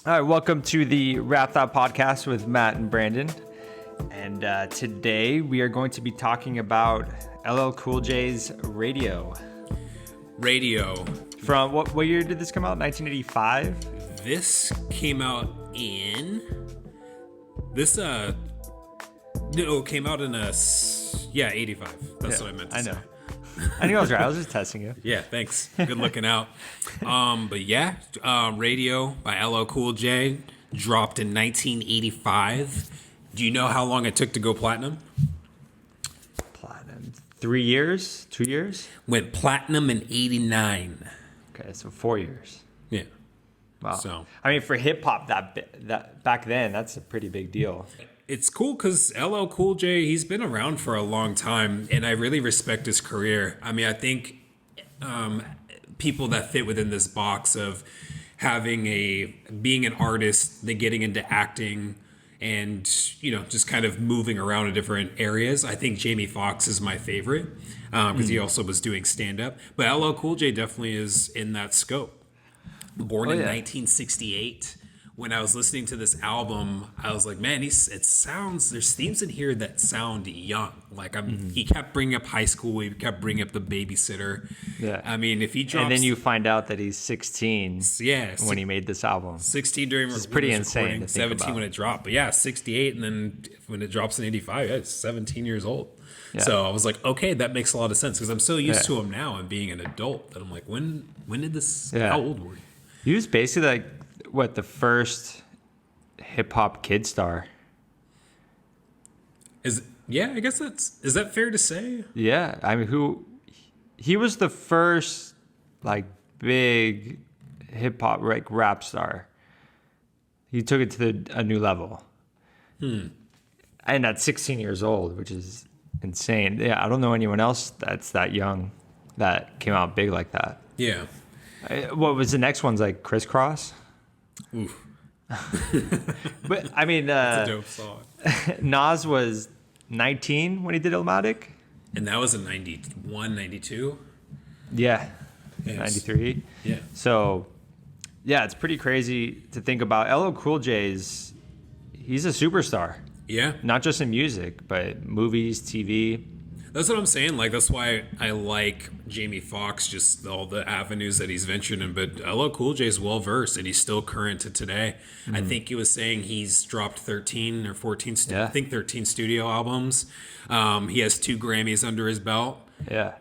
All right, welcome to the Rap Thought Podcast with Matt and Brandon. And today we are going to be talking about LL Cool J's Radio. From what year did this come out? 1985? This came out in... it came out in 85. That's what I meant to say. I know. I think I was right. I was just testing you. Yeah, thanks. Good looking out. Radio by LL Cool J dropped in 1985. Do you know how long it took to go platinum? Platinum. 3 years? 2 years? Went platinum in 89. Okay, so 4 years. Yeah. Wow. So I mean, for hip hop, that back then, that's a pretty big deal. it's cool because LL Cool J, he's been around for a long time, and I really respect his career. I mean, I think people that fit within this box of being an artist, then getting into acting, and just kind of moving around in different areas. I think Jamie Foxx is my favorite because he also was doing stand-up. But LL Cool J definitely is in that scope. Born in 1968. When I was listening to this album, I was like, man, there's themes in here that sound young. Like he kept bringing up high school. He kept bringing up The Babysitter. Yeah. I mean, if he drops... And then you find out that he's 16 when he made this album. 16 during... It's pretty insane to think 17 about. when it dropped. But yeah, 68. And then when it drops in 85, it's 17 years old. Yeah. So I was like, okay, that makes a lot of sense. Because I'm so used to him now and being an adult that I'm like, when did this... Yeah. How old were you? He was basically like... the first hip-hop kid star. I guess is that fair to say? Yeah, I mean, he was the first like big hip-hop rap star. He took it to a new level. And at 16 years old, which is insane. Yeah, I don't know anyone else that's that young that came out big like that. Yeah. What was the next one's like Crisscross? Oof. But I mean, that's a dope song. Nas was 19 when he did Illmatic. And that was in 91, 92? Yeah. Yes. 93. Yeah. So, yeah, it's pretty crazy to think about. LL Cool J's, he's a superstar. Yeah. Not just in music, but movies, TV. That's what I'm saying. Like, that's why I like Jamie Foxx, just all the avenues that he's ventured in. But LL Cool J is well versed, and he's still current to today. I think he was saying he's dropped 13 or 14, I think 13 studio albums. He has 2 Grammys under his belt. Yeah.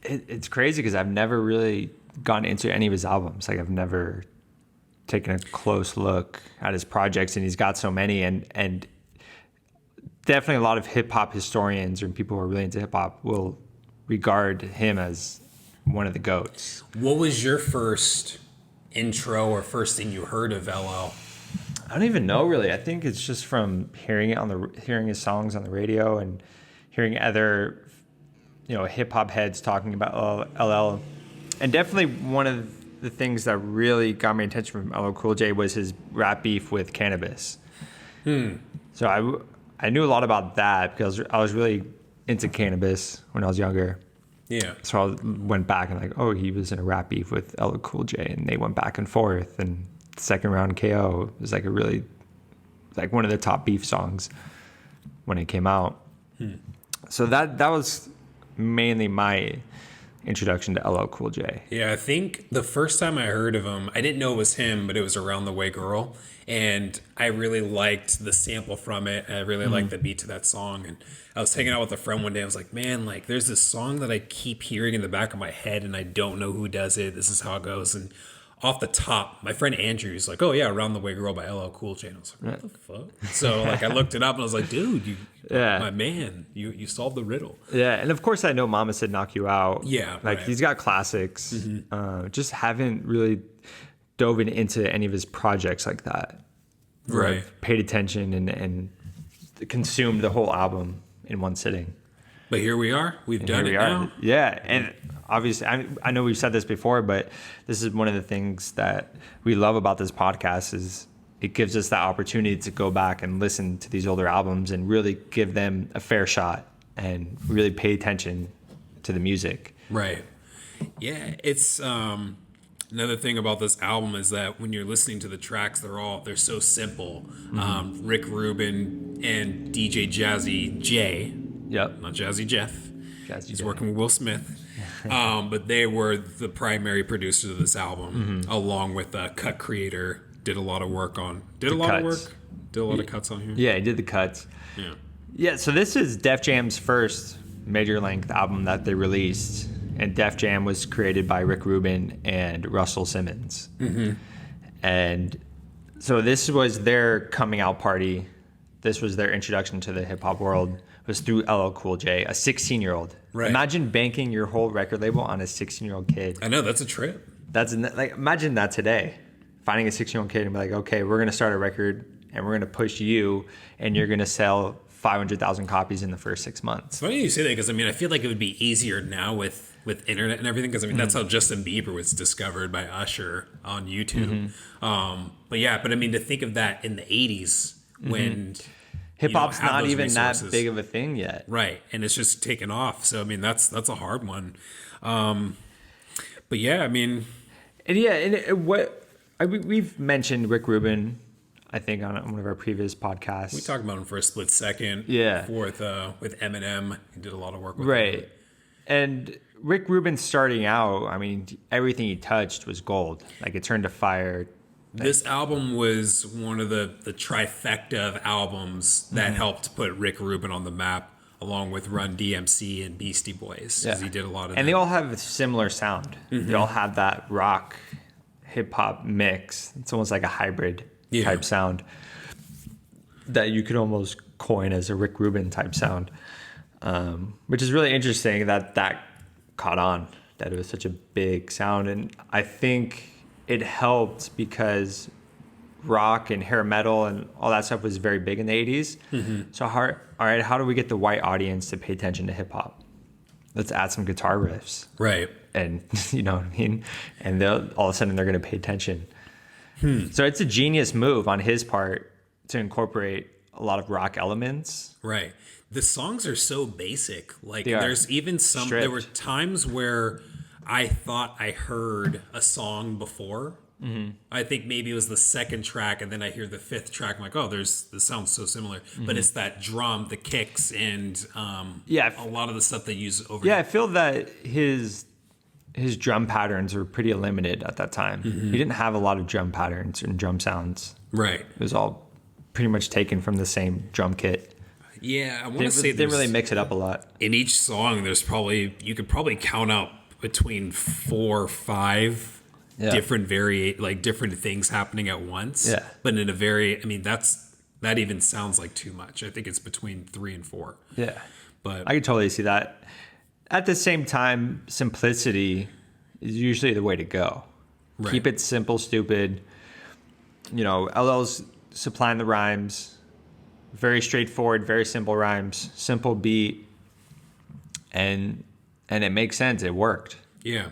It's crazy because I've never really gone into any of his albums. Like, I've never taken a close look at his projects, and he's got so many. And definitely a lot of hip-hop historians or people who are really into hip-hop will regard him as one of the GOATs. What was your first intro or first thing you heard of LL? I don't even know, really. I think it's just from hearing his songs on the radio and hearing other hip-hop heads talking about LL. And definitely one of the things that really got my attention from LL Cool J was his rap beef with Cannabis. So I knew a lot about that because I was really into Cannabis when I was younger. Yeah. So I went back and he was in a rap beef with LL Cool J, and they went back and forth. And second round KO was like one of the top beef songs when it came out. So that was mainly my introduction to LL Cool J. Yeah, I think the first time I heard of him, I didn't know it was him, but it was Around the Way Girl. And I really liked the sample from it. I really liked the beat to that song. And I was hanging out with a friend one day. I was like, man, there's this song that I keep hearing in the back of my head, and I don't know who does it. This is how it goes. And off the top, my friend Andrew is like, oh, yeah, Around the Way Girl by LL Cool J. And I was like, what the fuck? So, I looked it up, and I was like, dude, my man, you solved the riddle. Yeah, and of course I know Mama Said Knock You Out. Yeah, He's got classics. Just haven't really dove into any of his projects like that. Right. I've paid attention and consumed the whole album in one sitting. But here we are. We've done it now. Yeah, and obviously, I know we've said this before, but this is one of the things that we love about this podcast is it gives us that opportunity to go back and listen to these older albums and really give them a fair shot and really pay attention to the music. Right. Yeah, it's Another thing about this album is that when you're listening to the tracks, they're so simple. Rick Rubin and DJ Jazzy J, Yep. not Jazzy Jeff. He's working with Will Smith. But they were the primary producers of this album, along with Cut Creator. Did a lot of work on. Did a lot of cuts on here. Yeah, he did the cuts. Yeah. Yeah, so this is Def Jam's first major length album that they released. And Def Jam was created by Rick Rubin and Russell Simmons. And so this was their coming out party. This was their introduction to the hip hop world. It was through LL Cool J, a 16-year-old. Right. Imagine banking your whole record label on a 16-year-old kid. I know, that's a trip. That's like, imagine that today. Finding a 16-year-old kid and be like, okay, we're going to start a record and we're going to push you and you're going to sell 500,000 copies in the first 6 months. It's funny you say that because, I mean, I feel like it would be easier now with internet and everything because, I mean, that's how Justin Bieber was discovered by Usher on YouTube. But I mean, to think of that in the 80s when... Hip-hop's have not those even resources. that big of a thing yet. Right, and it's just taken off. So, I mean, that's a hard one. But, yeah, I mean... We've mentioned Rick Rubin, I think, on one of our previous podcasts. We talked about him for a split second. Yeah. With Eminem. He did a lot of work with Right. him. And Rick Rubin starting out, I mean, everything he touched was gold. Like, it turned to fire. This album was one of the trifecta of albums that helped put Rick Rubin on the map, along with Run DMC and Beastie Boys, because he did a lot of And that. they all have a similar sound. They all have that rock, hip-hop mix. It's almost like a hybrid type sound that you could almost coin as a Rick Rubin type sound, which is really interesting that caught on, that it was such a big sound. And I think it helped because rock and hair metal and all that stuff was very big in the 80s. So all right, how do we get the white audience to pay attention to hip hop? Let's add some guitar riffs. Right. And you know what I mean? And all of a sudden they're going to pay attention. So it's a genius move on his part to incorporate a lot of rock elements. Right. The songs are so basic. Like, They are. there's even some, Stripped. there were times where I thought I heard a song before. I think maybe it was the second track, and then I hear the fifth track. I'm like, oh, this sounds so similar. But it's that drum, the kicks, and a lot of the stuff they use over. Yeah, I feel that his drum patterns were pretty limited at that time. He didn't have a lot of drum patterns and drum sounds. Right. It was all pretty much taken from the same drum kit. Yeah, I want to say Didn't really mix it up a lot. in each song, you could probably count out between 4 or 5 different different things happening at once. Yeah. But in that even sounds like too much. I think it's between 3 and 4. Yeah. But I could totally see that. At the same time, simplicity is usually the way to go. Right. Keep it simple, stupid. You know, LL's supplying the rhymes. Very straightforward, very simple rhymes, simple beat. And it makes sense. It worked. yeah.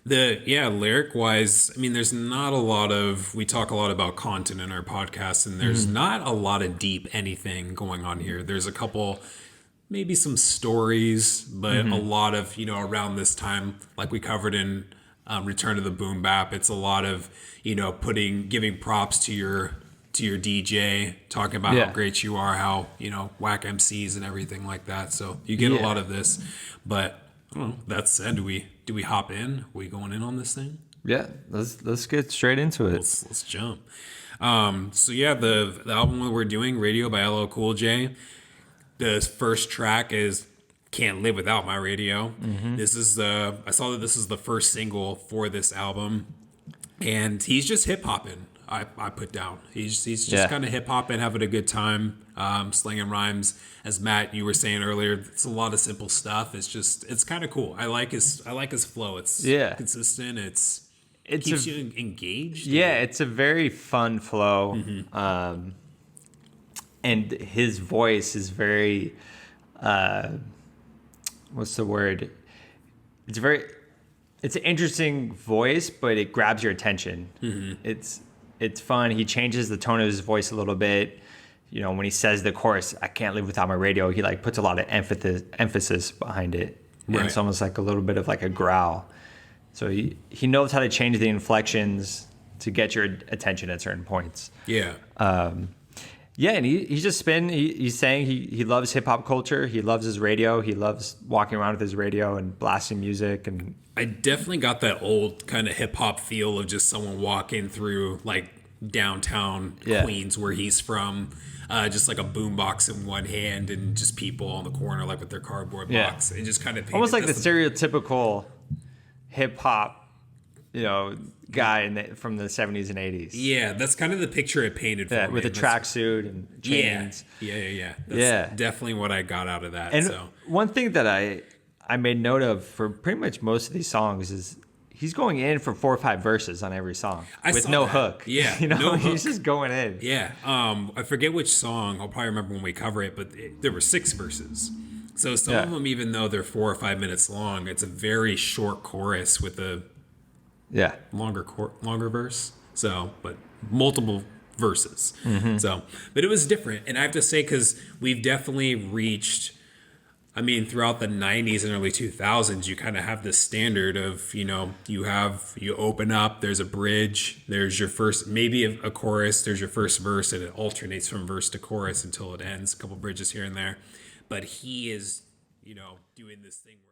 Lyric wise, I mean, there's not a lot of, we talk a lot about content in our podcast, and there's not a lot of deep anything going on here. There's a couple, maybe some stories, but a lot of, around this time, like we covered in Return to the Boom Bap, it's a lot of, giving props to your DJ, talking about how great you are, how, whack MCs and everything like that. So you get a lot of this, but I don't know. That said, do we hop in? Are we going in on this thing? Yeah, let's get straight into it. Let's jump. The album that we're doing, Radio by LL Cool J. The first track is Can't Live Without My Radio. This is I saw that this is the first single for this album, and he's just hip hopping. I put down. He's just kind of hip hopping, having a good time, slinging rhymes. As Matt, you were saying earlier, it's a lot of simple stuff. It's kind of cool. I like his flow. It's consistent. It keeps you engaged. Yeah, it's a very fun flow. And his voice is very, what's the word? It's an interesting voice, but it grabs your attention. It's fun. He changes the tone of his voice a little bit. When he says the chorus, I can't live without my radio, he puts a lot of emphasis behind it. Right. And it's almost like a little bit of like a growl. So he knows how to change the inflections to get your attention at certain points. Yeah. Yeah, and he's just he's saying he loves hip hop culture. He loves his radio. He loves walking around with his radio and blasting music. And I definitely got that old kind of hip hop feel of just someone walking through like downtown Queens where he's from. Just like a boombox in one hand and just people on the corner like with their cardboard box. It just kind of almost like the stereotypical hip hop, guy from the 70s and 80s. Yeah, that's kind of the picture it painted for me. With a tracksuit and chains. Yeah. That's definitely what I got out of that. And one thing that I made note of for pretty much most of these songs is he's going in for 4 or 5 verses on every song with no hook. Yeah, no he's just going in. Yeah, I forget which song. I'll probably remember when we cover it, but there were 6 verses. So some of them, even though they're 4 or 5 minutes long, it's a very short chorus with a longer verse. So, but multiple verses. Mm-hmm. So, but it was different, and I have to say because we've definitely reached. I mean, throughout the 90s and early 2000s, you kind of have this standard of, you open up, there's a bridge, there's your first, maybe a chorus, there's your first verse, and it alternates from verse to chorus until it ends, a couple bridges here and there. But he is, doing this thing where